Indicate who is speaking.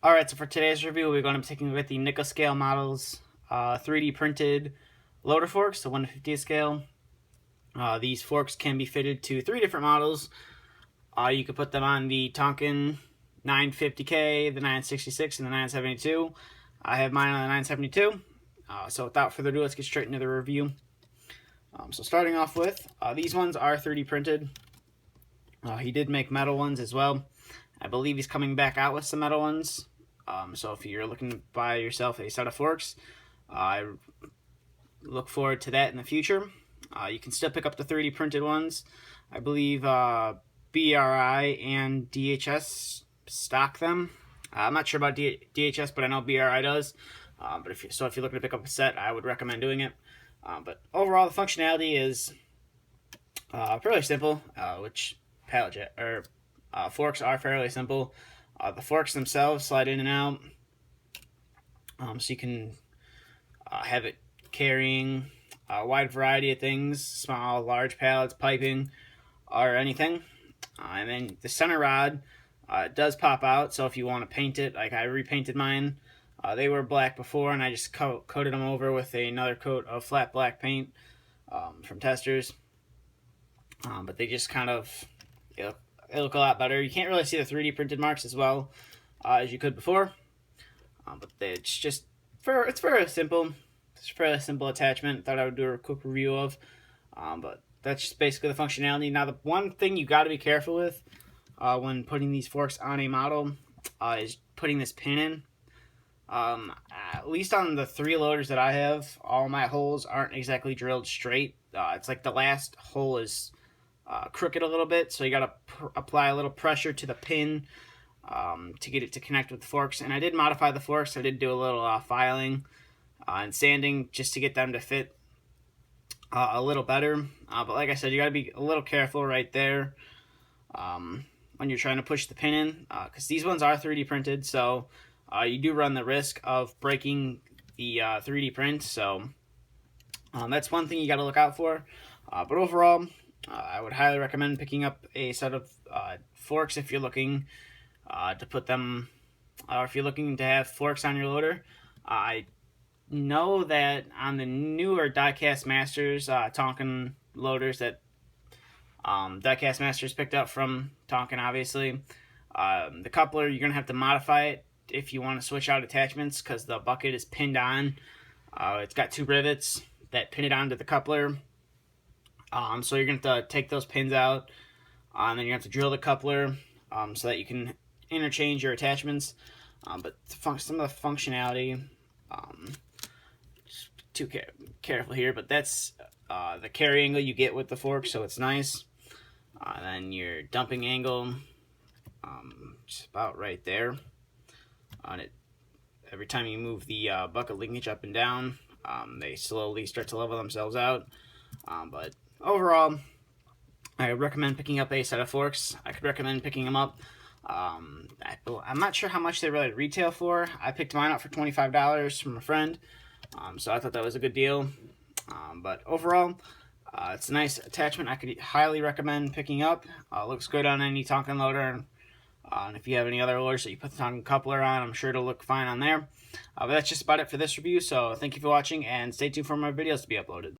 Speaker 1: Alright, so for today's review, we're going to be taking a look at the Nikl scale models, 3D printed loader forks, the 1/50th scale. These forks can be fitted to 3 different models. You could put them on the Tonkin 950K, the 966, and the 972. I have mine on the 972. So without further ado, let's get straight into the review. So starting off with, these ones are 3D printed. He did make metal ones as well. I believe he's coming back out with some metal ones. So if you're looking to buy yourself a set of forks, I look forward to that in the future. You can still pick up the 3D printed ones. I believe BRI and DHS stock them. I'm not sure about DHS, but I know BRI does. But if you're looking to pick up a set, I would recommend doing it. But overall, the functionality is fairly simple, which forks are fairly simple. The forks themselves slide in and out, so you can have it carrying a wide variety of things, small, large pallets, piping, or anything. And then the center rod does pop out, so if you want to paint it, like I repainted mine. They were black before, and I just coated them over with another coat of flat black paint from Testers. But they just kind of, they look a lot better. You can't really see the 3D printed marks as well as you could before. But it's very simple. It's a fairly simple attachment. Thought I would do a quick review of. But that's just basically the functionality. Now, the one thing you got to be careful with when putting these forks on a model is putting this pin in. At least on the 3 loaders that I have, all my holes aren't exactly drilled straight. It's like the last hole is crooked a little bit, so you got to apply a little pressure to the pin to get it to connect with the forks. And I did modify the forks. I did do a little filing and sanding just to get them to fit a little better. But like I said, you got to be a little careful right there when you're trying to push the pin in, because these ones are 3D printed, so you do run the risk of breaking the 3D print. So that's one thing you got to look out for. But overall, I would highly recommend picking up a set of forks if you're looking to put them, or if you're looking to have forks on your loader. I know that on the newer Diecast Masters Tonkin loaders that Diecast Masters picked up from Tonkin, obviously, the coupler, you're going to have to modify it if you want to switch out attachments, because the bucket is pinned on. It's got 2 rivets that pin it onto the coupler. So you're going to have to take those pins out, and then you have to drill the coupler so that you can interchange your attachments. But some of the functionality, just too careful here, but that's the carry angle you get with the fork, so it's nice. Then your dumping angle, just about right there. On it, every time you move the bucket linkage up and down, they slowly start to level themselves out. But overall, I recommend picking up a set of forks. I could recommend picking them up. I'm not sure how much they really retail for. I picked mine up for $25 from a friend, so I thought that was a good deal. But overall, it's a nice attachment. I could highly recommend picking up. Looks good on any Tonkin loader. And if you have any other loaders that you put the Tonkin coupler on, I'm sure it'll look fine on there. But that's just about it for this review, so thank you for watching, and stay tuned for more videos to be uploaded.